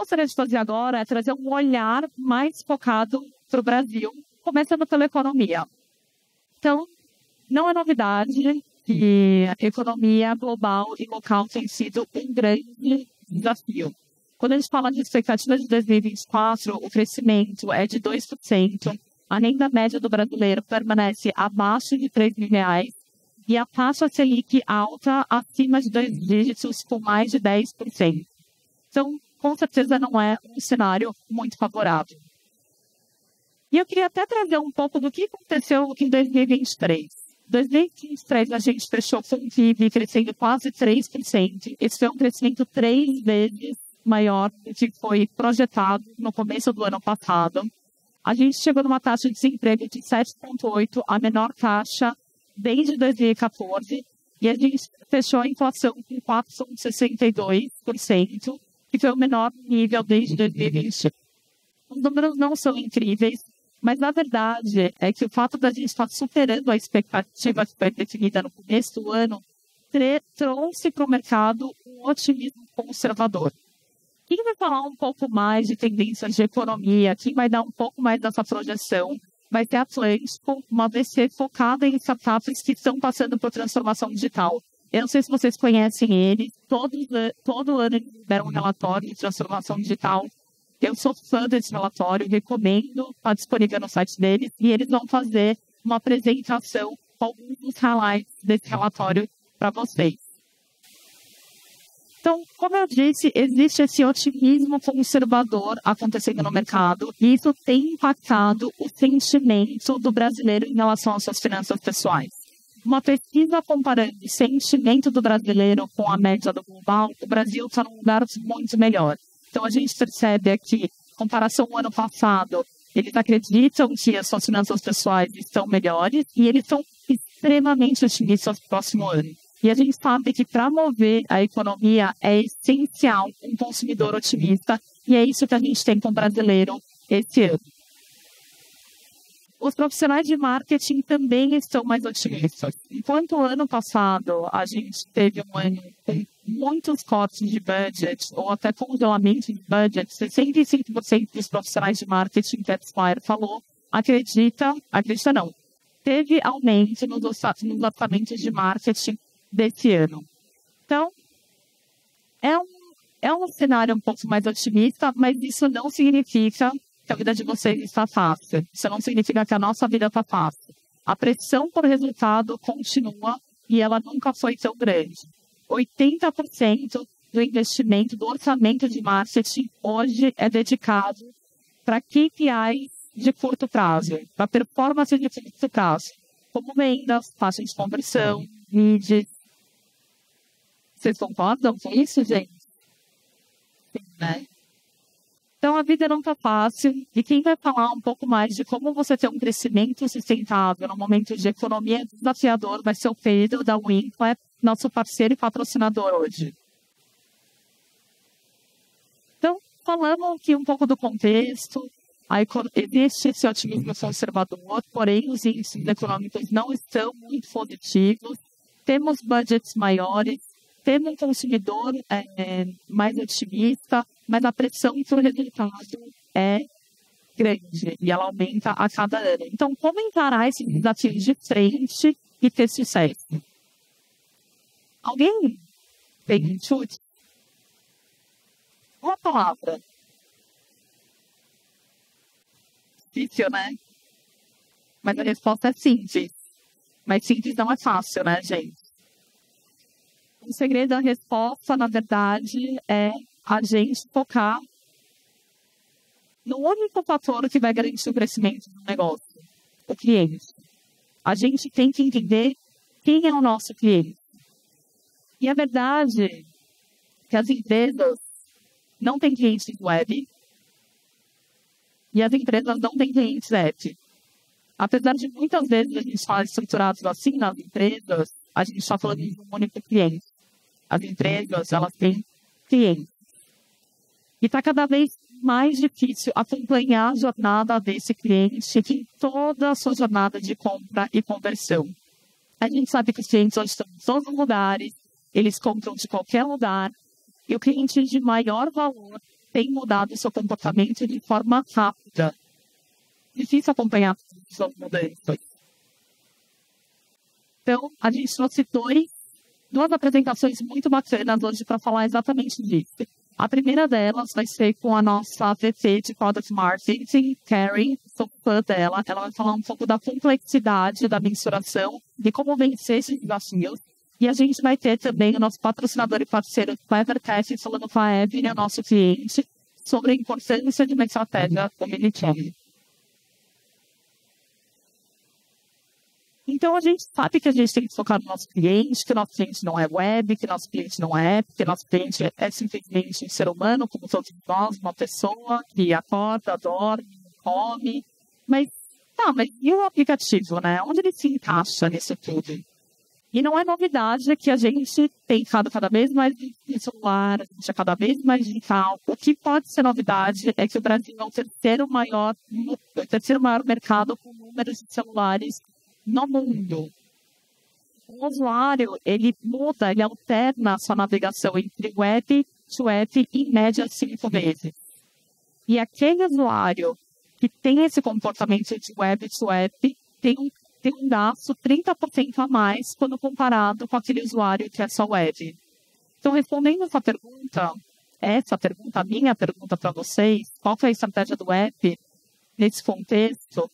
gostaria de fazer agora é trazer um olhar mais focado para o Brasil, começando pela economia. Então, não é novidade que a economia global e local tem sido um grande desafio. Quando a gente fala de expectativa de 2024, o crescimento é de 2%, a renda média do brasileiro permanece abaixo de R$ 3.000 e a taxa Selic alta acima de 2 dígitos com mais de 10%. Então, com certeza não é um cenário muito favorável. E eu queria até trazer um pouco do que aconteceu em 2023. Em 2023, a gente fechou com o PIB crescendo quase 3%. Esse foi um crescimento 3 vezes maior do que foi projetado no começo do ano passado. A gente chegou numa taxa de desemprego de 7,8%, a menor taxa desde 2014. E a gente fechou a inflação com 4,62%, que foi o menor nível desde 2020. Os números não são incríveis, mas a verdade é que o fato da gente estar superando a expectativa que foi definida no começo do ano trouxe para o mercado um otimismo conservador. Quem vai falar um pouco mais de tendências de economia, quem vai dar um pouco mais dessa projeção, vai ter a Atlântico, uma VC focada em startups que estão passando por transformação digital. Eu não sei se vocês conhecem eles, todo ano eles deram um relatório de transformação digital. Eu sou fã desse relatório, recomendo, está disponível no site deles, e eles vão fazer uma apresentação com alguns dos highlights desse relatório para vocês. Então, como eu disse, existe esse otimismo conservador acontecendo no mercado, e isso tem impactado o sentimento do brasileiro em relação às suas finanças pessoais. Uma pesquisa comparando o sentimento do brasileiro com a média do global, o Brasil está num lugar muito melhor. Então, a gente percebe aqui, em comparação ao ano passado, eles acreditam que as suas finanças pessoais estão melhores e eles são extremamente otimistas no próximo ano. E a gente sabe que para mover a economia é essencial um consumidor otimista e é isso que a gente tem com o brasileiro esse ano. Os profissionais de marketing também estão mais otimistas. Enquanto o ano passado a gente teve um ano com muitos cortes de budget ou até congelamento de budget, 65% dos profissionais de marketing que a Aspire falou teve aumento nos orçamentos de marketing desse ano. Então, é um cenário um pouco mais otimista, mas isso não significa que a vida de vocês está fácil. Isso não significa que a nossa vida está fácil. A pressão por resultado continua e ela nunca foi tão grande. 80% do investimento, do orçamento de marketing hoje é dedicado para KPIs de curto prazo, para performance de curto prazo, como vendas, taxa de conversão, leads. Vocês concordam com isso, gente? Sim, né? Então, a vida não está fácil. E quem vai falar um pouco mais de como você ter um crescimento sustentável no momento de economia desafiador vai ser o Pedro da Winkler, nosso parceiro e patrocinador hoje. Então, falamos aqui um pouco do contexto. Existe esse otimismo conservador, porém os índices econômicos não estão muito positivos. Temos budgets maiores, temos um consumidor mais otimista, mas a pressão por resultado é grande e ela aumenta a cada ano. Então, como encarar esses desafios de frente e ter sucesso? Alguém tem um chute? Uma palavra. Difícil, né? Mas a resposta é simples. Mas simples não é fácil, né, gente? O segredo da resposta, na verdade, é a gente focar no único fator que vai garantir o crescimento do negócio, o cliente. A gente tem que entender quem é o nosso cliente. E a verdade é que as empresas não têm clientes web e as empresas não têm clientes app. Apesar de muitas vezes a gente estar estruturados assim nas empresas, a gente está falando de um único cliente. As empresas, elas têm clientes. E está cada vez mais difícil acompanhar a jornada desse cliente em toda a sua jornada de compra e conversão. A gente sabe que os clientes hoje estão em todos os lugares, eles compram de qualquer lugar, e o cliente de maior valor têm mudado o seu comportamento de forma rápida. Difícil acompanhar suas mudanças. Então, a gente trouxe duas apresentações muito bacanas hoje para falar exatamente disso. A primeira delas vai ser com a nossa VP de Product Marketing, Carrie, sou fã dela. Ela vai falar um pouco da complexidade da mensuração, de como vencer esses desafios. E a gente vai ter também o nosso patrocinador e parceiro, Clevertech, falando com a Evelyn, o nosso cliente, sobre a importância de uma estratégia omnichannel. Então, a gente sabe que a gente tem que focar no nosso cliente, que o nosso cliente não é web, que o nosso cliente não é app, que o nosso cliente é simplesmente um ser humano, como todos nós, uma pessoa que acorda, dorme, come. Mas e o aplicativo, né? Onde ele se encaixa nisso tudo? E não é novidade que a gente tem cada vez mais de celular, a gente é cada vez mais digital. O que pode ser novidade é que o Brasil é o terceiro maior mercado com números de celulares no mundo. O usuário, ele alterna a sua navegação entre web to app em média 5 vezes. E aquele usuário que tem esse comportamento de web to app tem um gasto 30% a mais quando comparado com aquele usuário que é só web. Então, respondendo a minha pergunta para vocês, qual foi a estratégia do app nesse contexto?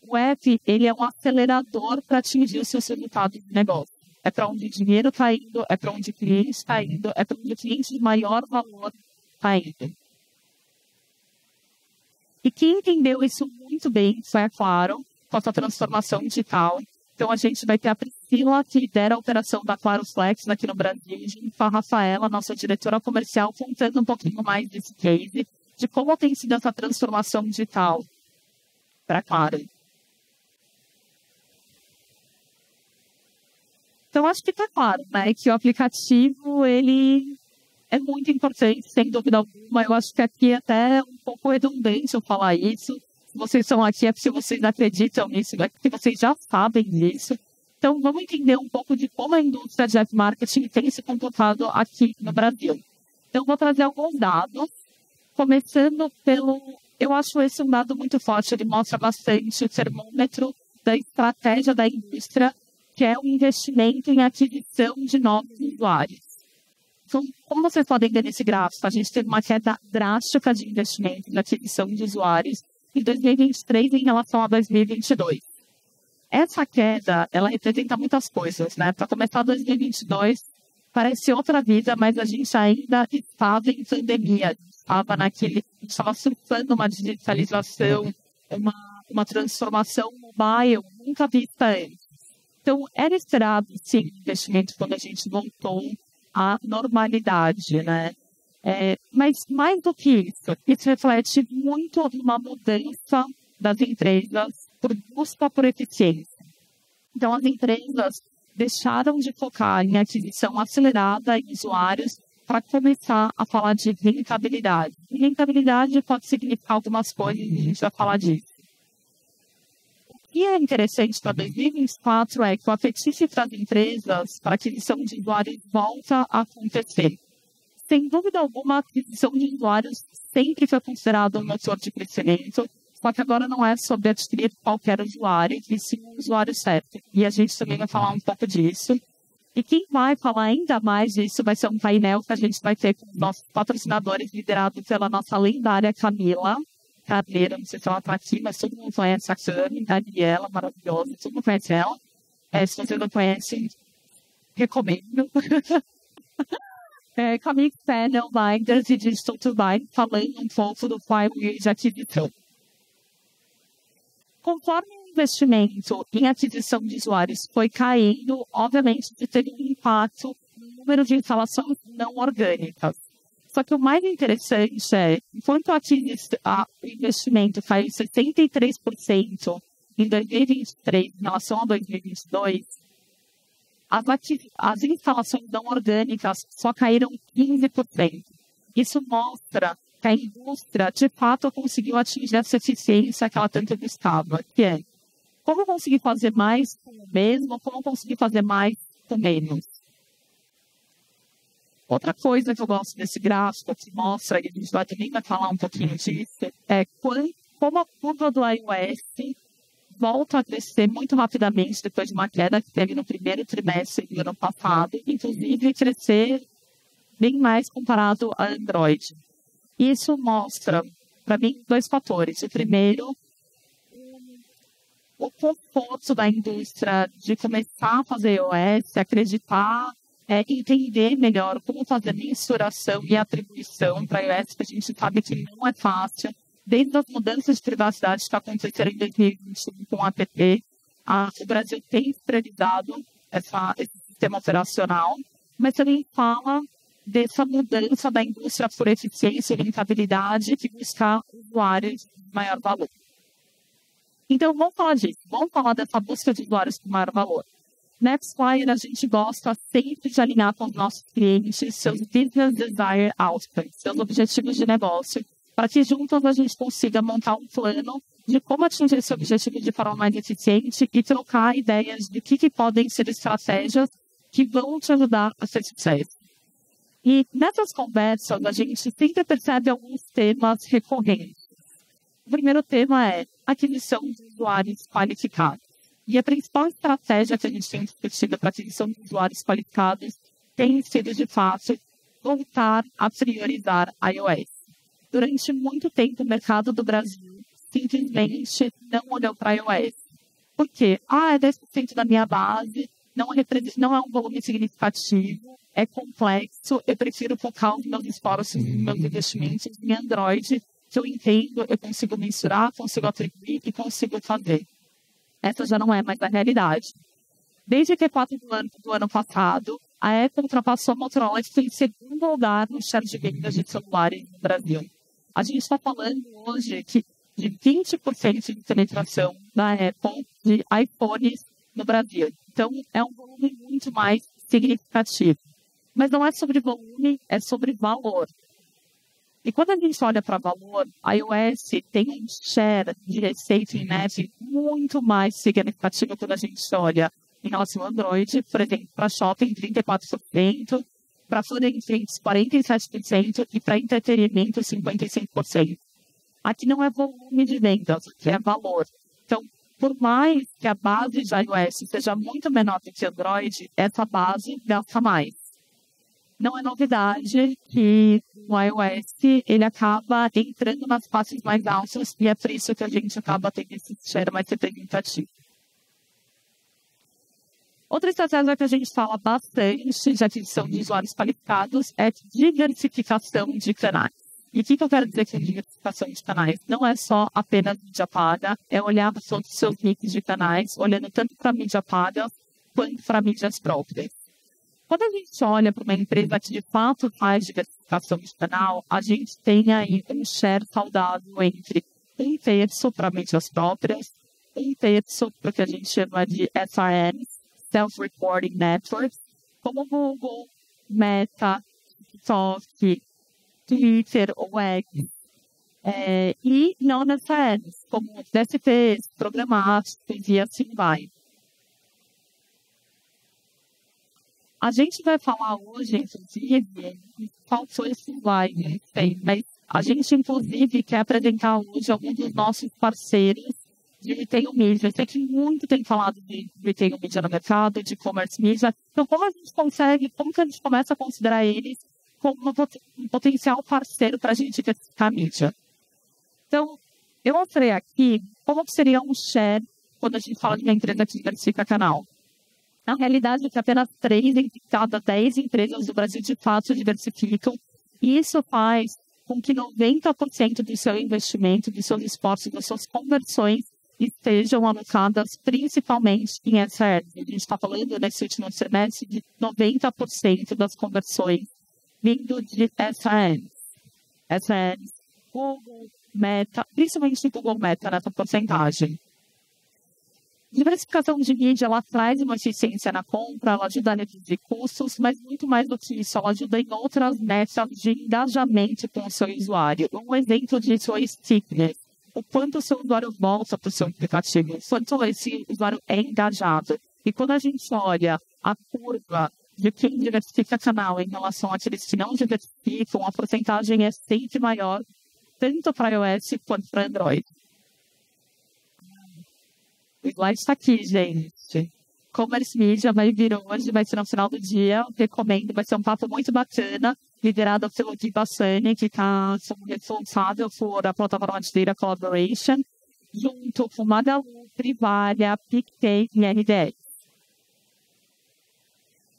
O app, ele é um acelerador para atingir os seus resultados de negócio. É para onde o dinheiro está indo, é para onde o cliente está indo, é para onde o cliente de maior valor está indo. E quem entendeu isso muito bem foi a Claro, com essa transformação digital. Então, a gente vai ter a Priscila, que lidera a operação da Claro Flex aqui no Brasil, junto com a Rafaela, nossa diretora comercial, contando um pouquinho mais desse case, de como tem sido essa transformação digital para a Claro. Então, acho que está claro, né, que o aplicativo, ele é muito importante, sem dúvida alguma. Eu acho que aqui é até um pouco redundante eu falar isso. Se vocês estão aqui, é porque vocês acreditam nisso, é porque vocês já sabem disso. Então, vamos entender um pouco de como a indústria de app marketing tem se comportado aqui no Brasil. Então, vou trazer alguns dados, começando pelo... Eu acho esse um dado muito forte, ele mostra bastante o termômetro da estratégia da indústria, que é o investimento em aquisição de novos usuários. Então, como vocês podem ver nesse gráfico, a gente teve uma queda drástica de investimento na aquisição de usuários em 2023 em relação a 2022. Essa queda, ela representa muitas coisas, né? Para começar 2022, parece outra vida, mas a gente ainda estava em pandemia, estava surfando uma digitalização, uma transformação mobile nunca vista antes. Então, era esperado, sim, investimento quando a gente voltou à normalidade, né? Mas, mais do que isso reflete muito numa mudança das empresas por busca por eficiência. Então, as empresas deixaram de focar em aquisição acelerada em usuários para começar a falar de rentabilidade. E rentabilidade pode significar algumas coisas, e a gente vai falar disso. O que é interessante para 2024 é que o apetite das empresas para aquisição de usuários volta a acontecer. Sem dúvida alguma, a aquisição de usuários sempre foi considerada um motor de crescimento, só que agora não é sobre adquirir qualquer usuário, e sim um usuário certo. E a gente também vai falar um pouco disso. E quem vai falar ainda mais disso vai ser um painel que a gente vai ter com nossos patrocinadores, liderado pela nossa lendária Camila Carneiro, não sei se ela está aqui, mas todo mundo conhece a Cami, a Daniela, maravilhosa, todo mundo conhece ela. Se você não conhece, recomendo. Comic Panel, Binders e Digital to Bind, falando um pouco do flywheel de aquisição. Conforme o investimento em aquisição de usuários foi caindo, obviamente teve um impacto no número de instalações não orgânicas. Só que o mais interessante é, enquanto o investimento caiu 63% em 2023 em relação a 2022, as instalações não orgânicas só caíram 15%. Isso mostra que a indústria, de fato, conseguiu atingir essa eficiência que ela tanto buscava, que é como conseguir fazer mais com o mesmo, como conseguir fazer mais com menos. Outra coisa que eu gosto desse gráfico, que mostra, e a gente também vai falar um pouquinho disso, é como a curva do iOS volta a crescer muito rapidamente depois de uma queda que teve no primeiro trimestre do ano passado, inclusive crescer bem mais comparado a Android. Isso mostra, para mim, dois fatores. O primeiro, o conforto da indústria de começar a fazer iOS, acreditar, entender melhor como fazer mensuração e atribuição para iOS, que a gente sabe que não é fácil. Desde as mudanças de privacidade que aconteceram em 2021 com o app, o Brasil tem priorizado esse sistema operacional, mas também fala dessa mudança da indústria por eficiência e rentabilidade e buscar usuários de maior valor. Então, vamos falar disso. Vamos falar dessa busca de usuários com maior valor. Na AppsFlyer, a gente gosta sempre de alinhar com os nossos clientes seus business desire outcomes, seus objetivos de negócio, para que juntos a gente consiga montar um plano de como atingir esse objetivo de forma mais eficiente e trocar ideias de que podem ser estratégias que vão te ajudar a ter sucesso. E nessas conversas, a gente sempre percebe alguns temas recorrentes. O primeiro tema é aquisição de usuários qualificados. E a principal estratégia que a gente tem discutido para a aquisição de usuários qualificados tem sido, de fato, voltar a priorizar iOS. Durante muito tempo, o mercado do Brasil simplesmente não olhou para iOS. Por quê? É 10% da minha base, não é um volume significativo, é complexo, eu prefiro focar os meus esforços, os meus investimentos em Android, que eu entendo, eu consigo mensurar, consigo atribuir e consigo fazer. Essa já não é mais a realidade. Desde Q4 do ano passado, a Apple ultrapassou a Motorola, que foi em segundo lugar no share de vendas de celulares no Brasil. A gente está falando hoje de 20% de penetração da Apple de iPhones no Brasil. Então, é um volume muito mais significativo. Mas não é sobre volume, é sobre valor. E quando a gente olha para valor, a iOS tem um share de receita em app muito mais significativo quando a gente olha em relação ao Android, por exemplo, para shopping 34%, para foodtrends 47% e para entretenimento 55%. Aqui não é volume de vendas, aqui é valor. Então, por mais que a base de iOS seja muito menor do que Android, essa base gasta mais. Não é novidade que o iOS ele acaba entrando nas faixas mais altas e é por isso que a gente acaba tendo esse share mais representativo. Outra estratégia que a gente fala bastante de aquisição de usuários qualificados é diversificação de canais. E o que eu quero dizer com diversificação de canais? Não é só apenas mídia paga, é olhar para todos os seus mix de canais, olhando tanto para mídia paga quanto para mídias próprias. Quando a gente olha para uma empresa que de fato faz diversificação de canal, a gente tem aí um share saudável entre 1/3 para mídias próprias, 1/3 para o que a gente chama de SRMs, Self-Reporting Networks, como Google, Meta, TikTok, Twitter ou X. E não SRMs, como DSPs, programáticos e assim vai. A gente vai falar hoje, inclusive, qual foi esse slide, mas a gente, inclusive, quer apresentar hoje alguns dos nossos parceiros de retail media. Eu sei que muito tem falado de retail media no mercado, de e-commerce media. Então, como que a gente começa a considerar eles como um potencial parceiro para a gente diversificar a mídia? Então, eu mostrei aqui como seria um share quando a gente fala de uma empresa que diversifica canal. Na realidade, é que apenas 3 entre cada 10 empresas do Brasil de fato diversificam. E isso faz com que 90% do seu investimento, dos seus esforços, das suas conversões estejam alocadas principalmente em SRMs. A gente está falando nesse último semestre de 90% das conversões vindo de SRMs. SRMs, Google, Meta, principalmente Google Meta nessa porcentagem. Diversificação de mídia, ela traz uma eficiência na compra, ela ajuda a reduzir custos, mas muito mais do que isso, ela ajuda em outras metas de engajamento com o seu usuário. Um exemplo disso é o stickiness. O quanto o seu usuário volta para o seu aplicativo, o quanto esse usuário é engajado. E quando a gente olha a curva de quem diversifica canal em relação àqueles que não diversificam, a porcentagem é sempre maior, tanto para iOS quanto para Android. O slide está aqui, gente. Commerce Media vai vir hoje, vai ser no final do dia. Recomendo, vai ser um papo muito bacana, liderado pelo Gui Bassani, que está responsável por a plataforma de Data Collaboration, junto com Magalu, Privalha, PicPay e RDS.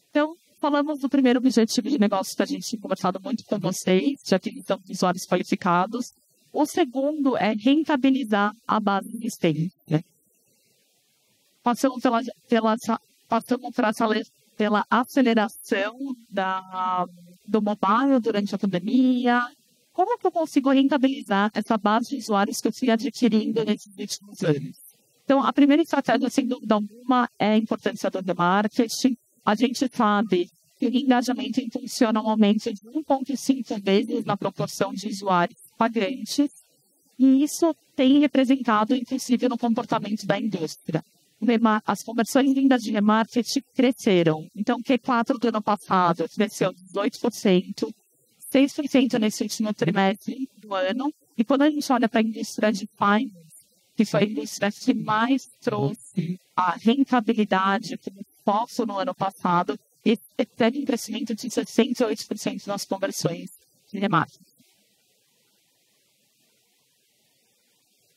Então, falamos do primeiro objetivo de negócio que a gente tem conversado muito com vocês, de aquisição de usuários qualificados. O segundo é rentabilizar a base existente. Passamos pela aceleração do mobile durante a pandemia. Como que eu consigo rentabilizar essa base de usuários que eu fui adquirindo nesses últimos anos? Então, a primeira estratégia, sem dúvida alguma, é a importância do marketing. A gente sabe que o engajamento funciona um aumento de 1,5 vezes na proporção de usuários pagantes, e isso tem representado, inclusive, no comportamento da indústria. As conversões vindas de remarketing cresceram. Então, Q4 do ano passado cresceu 18%, 6% nesse último trimestre do ano. E quando a gente olha para a indústria de finance, que foi a indústria que mais trouxe a rentabilidade como foco no ano passado, teve um crescimento de 68% nas conversões de remarketing.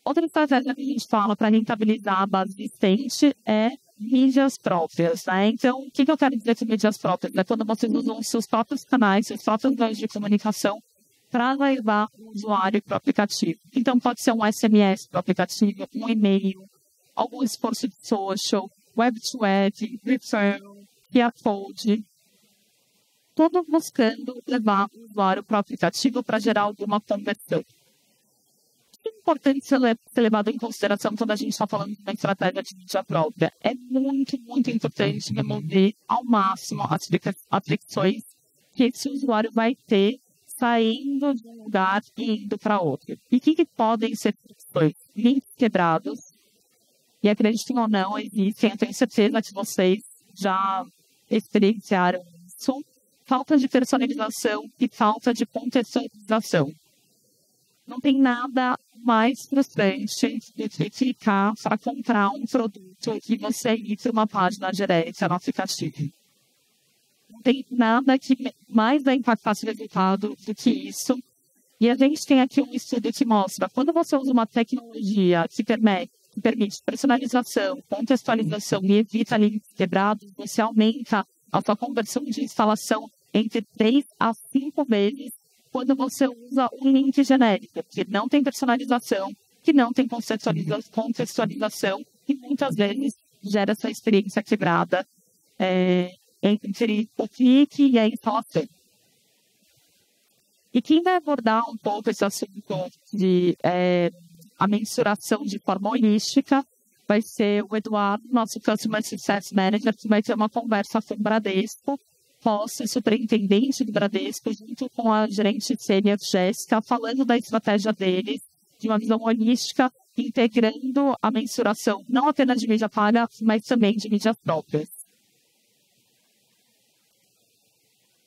Outra estratégia que a gente fala para rentabilizar a base existente é mídias próprias. Né? Então, o que eu quero dizer com mídias próprias? É quando vocês usam os seus próprios canais, seus próprios meios de comunicação para levar o usuário para o aplicativo. Então, pode ser um SMS para o aplicativo, um e-mail, algum esforço de social, web-to-web, referral, QR Code. Tudo buscando levar o usuário para o aplicativo para gerar alguma conversão. É importante ser levado em consideração quando a gente está falando de uma estratégia de mídia própria. É muito, muito importante remover ao máximo as fricções que esse usuário vai ter saindo de um lugar e indo para outro. E o que podem ser fricções? Links quebrados. E acreditem ou não, existem. Eu tenho certeza que vocês já experienciaram isso. Falta de personalização e falta de contextualização. Não tem nada mais frustrante do que clicar para comprar um produto e você ir para uma página direta no aplicativo. Não tem nada que mais vai impactar esse resultado do que isso. E a gente tem aqui um estudo que mostra quando você usa uma tecnologia que permite personalização, contextualização e evita links quebrados, você aumenta a sua conversão de instalação entre 3 a 5 vezes quando você usa um link genérico, que não tem personalização, que não tem contextualização e muitas vezes gera essa experiência quebrada entre o clique e a instalação. E quem vai abordar um pouco esse assunto de a mensuração de forma holística vai ser o Eduardo, nosso Customer Success Manager, que vai ter uma conversa com o Bradesco, superintendente do Bradesco, junto com a gerente sênior Jéssica, falando da estratégia deles, de uma visão holística, integrando a mensuração não apenas de mídia paga, mas também de mídias próprias.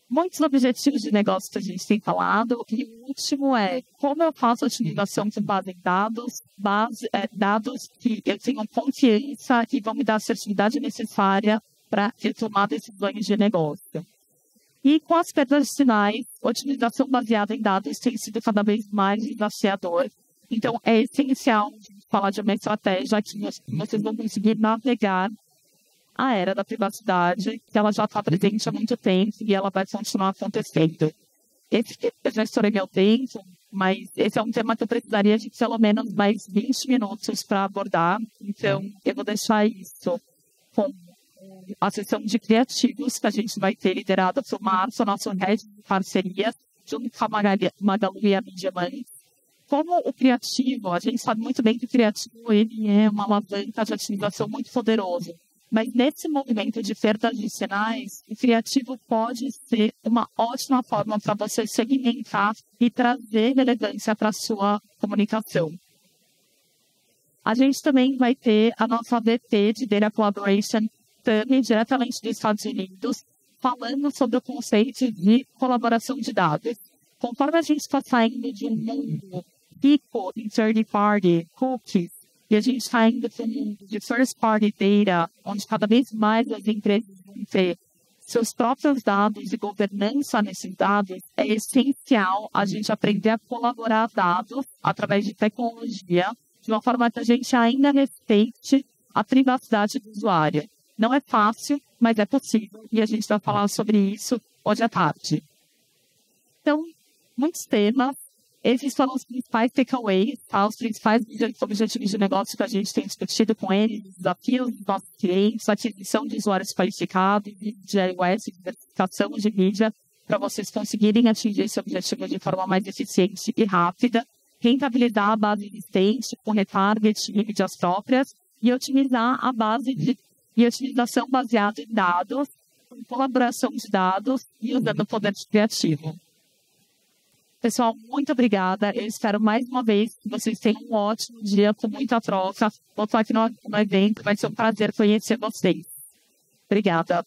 Muitos objetivos de negócio que a gente tem falado, e o último é como eu faço a utilização com base em dados que eu tenho confiança e vão me dar a assertividade necessária para tomar decisões de negócio. E com as perdas de sinais, a otimização baseada em dados tem sido cada vez mais desafiador. Então, é essencial falar de uma estratégia que vocês vão conseguir navegar a era da privacidade, que ela já está presente há muito tempo e ela vai continuar acontecendo. Eu já estourei meu tempo, mas esse é um tema que eu precisaria de pelo menos mais 20 minutos para abordar. Então, eu vou deixar isso com a sessão de criativos que a gente vai ter liderada por Março, nosso head de parcerias, junto com a Magalu e a Media Money. Como o criativo, a gente sabe muito bem que o criativo ele é uma alavanca de otimização muito poderosa. Mas nesse movimento de perda de sinais, o criativo pode ser uma ótima forma para você segmentar e trazer relevância para a sua comunicação. A gente também vai ter a nossa VP de Data Collaboration, também diretamente dos Estados Unidos, falando sobre o conceito de colaboração de dados. Conforme a gente está saindo de um mundo rico em third-party cookies, e a gente está indo para um mundo de first-party data, onde cada vez mais as empresas vão ter seus próprios dados e governança nesses dados, é essencial a gente aprender a colaborar dados através de tecnologia, de uma forma que a gente ainda respeite a privacidade do usuário. Não é fácil, mas é possível, e a gente vai falar sobre isso hoje à tarde. Então, muitos temas. Esses são os principais takeaways, tá? Os principais objetivos de negócio que a gente tem discutido com eles, os desafios dos nossos clientes, a aquisição de usuários qualificados, de iOS, diversificação de mídia, para vocês conseguirem atingir esse objetivo de forma mais eficiente e rápida, rentabilizar a base existente com retarget e mídias próprias e otimizar a base e otimização baseada em dados, com colaboração de dados e usando o poder criativo. Pessoal, muito obrigada. Eu espero mais uma vez que vocês tenham um ótimo dia com muita troca. Vou estar aqui no evento. Vai ser um prazer conhecer vocês. Obrigada.